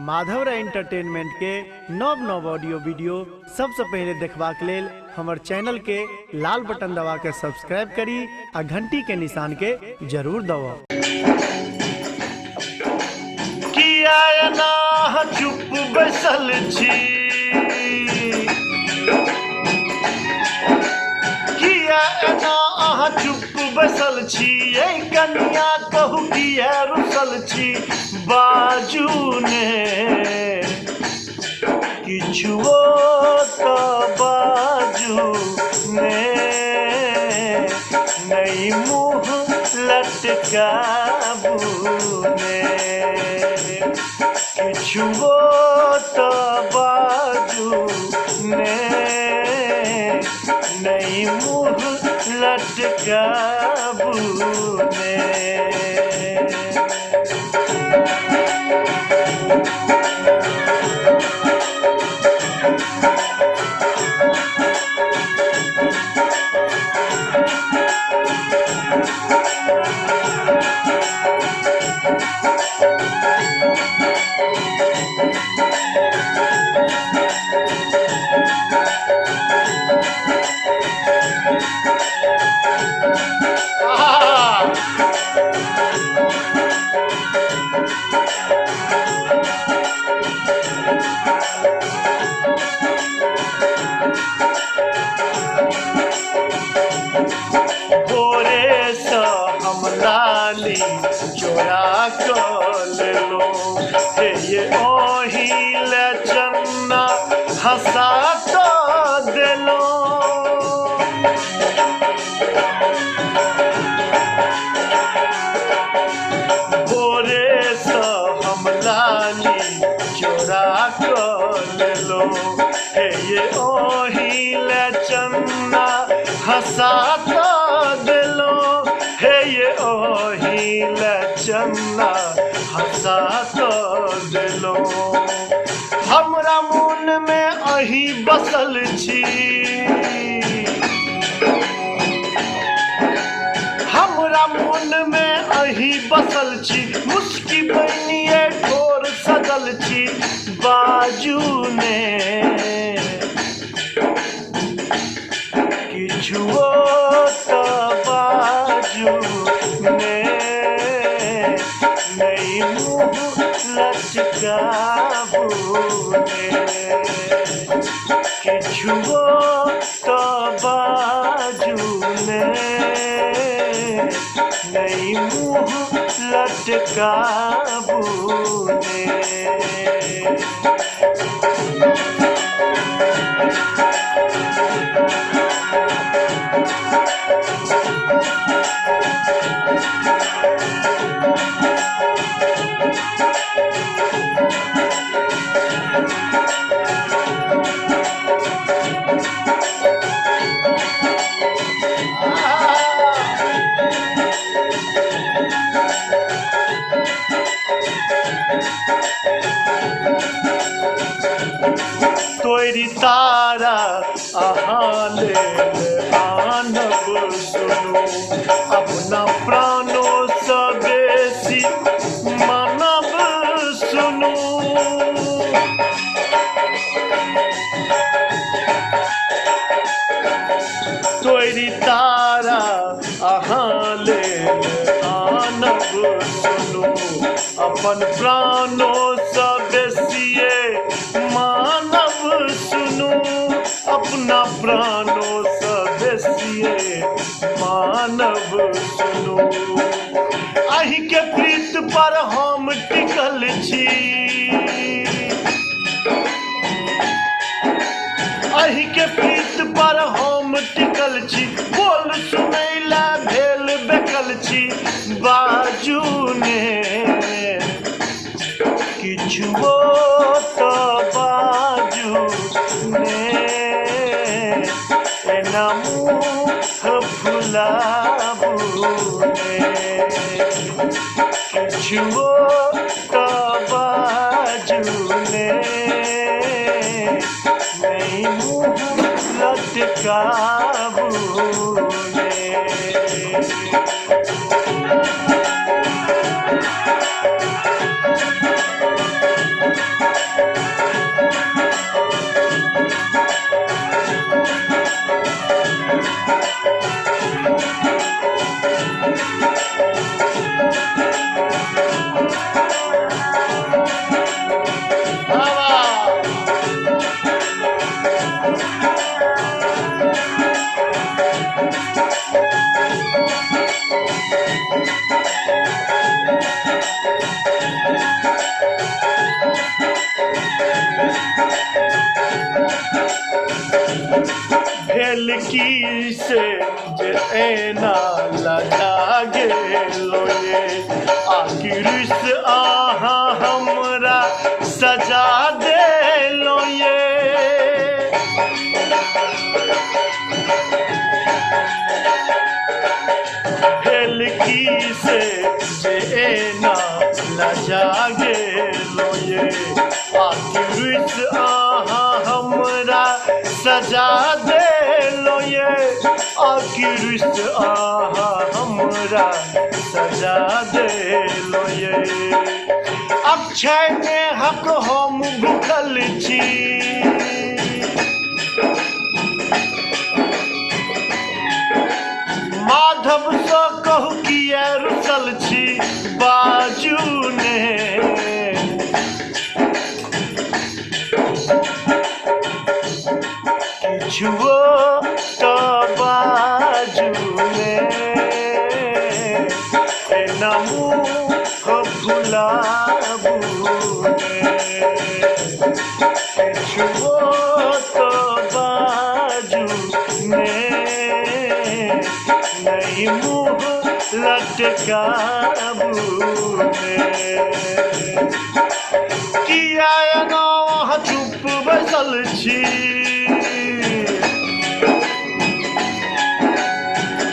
माधवरा entertainment के नव नव ऑडियो वीडियो सबसे पहले देखबाक लेल हमर चैनल के लाल बटन दबा के सब्सक्राइब करी आ घंटी के निशान के जरूर दबाओ। किया ना चुप बैसल छी, किया ना अहाँ चुप बैसल छी, कनिया कहू किया रुसल छी, बाजू ने किछुओ तो बाजू ने, नहीं मुँह लटकाबू ने, किछुओ तो बाजू ने, नहीं मुँह लटकाबू ने। चोरा कर लो ये ओहिल चन्ना हंसा तो दिलो, भोरे से हम लाली चोरा कर लो ये ओहिल चन्ना हंसा तो दिलो, ये ओहिल चन्ना हंसा तो दिलो। हमरा मन में अही बसल छी, हमरा मन में अही बसल छी, मुस्की बनिए ठोर सजल छी, बाजू ने किछुओ तो बाजू ने, नहीं मुँह लटकाबू ने, किछुओ तो बाजू ने, नहीं मुँह लटकाबू ने। तोरी तारा अहाँ ले आनब सुनू, अपना प्राणों से बेसी मानब सुनू, तोरी तारा अहाँ ले आनब सुनू, अपन प्राणों से बेसिए मानव सुनू, अपना प्राणों से बेसिए मानव सुनू। अहि के प्रीत पर हम टिकल छी, अहि के प्रीत पर हम टिकल छी, बोल सुनैला भेल बेकल छी, बाजू ने किछुओ तो बाजू ने, एना मुँह फुलाबू ने, किछुओ तो बाजू ने, नहीं मुँह लटकाबू ने। की से जे एना लगा गेलो ये आखिर से आहा हमरा सजा देलो ये भेल की से जे एना लजा गेलो ये आखिर से आहा हमरा सजा देलो ये आखिर से आहा हमरा सजा देलो ये अब छैने हक हम भूखल छी माधव सँ कहू किया रुसल छी बाजू ने किछुओ तो बाजू ने एना मुँह फुलाबू ने किछुओ तो बाजू ने नहीं मुँह लटकाबू ने किया एना वहाँ चुप बैसल छी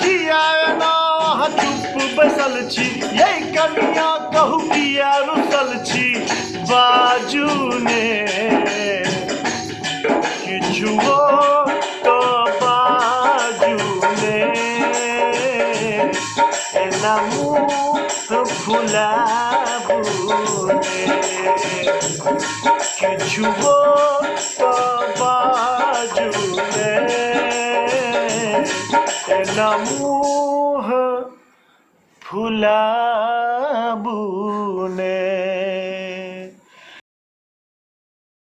किया एना वहाँ चुप बैसल छी ये कनिया कहू किया रुसल छी बाजू ने किछुओ तो बाजू ने एना मुँह फुलाबू ने किछुओ तो बाजू ने एना मुँह फुलाबू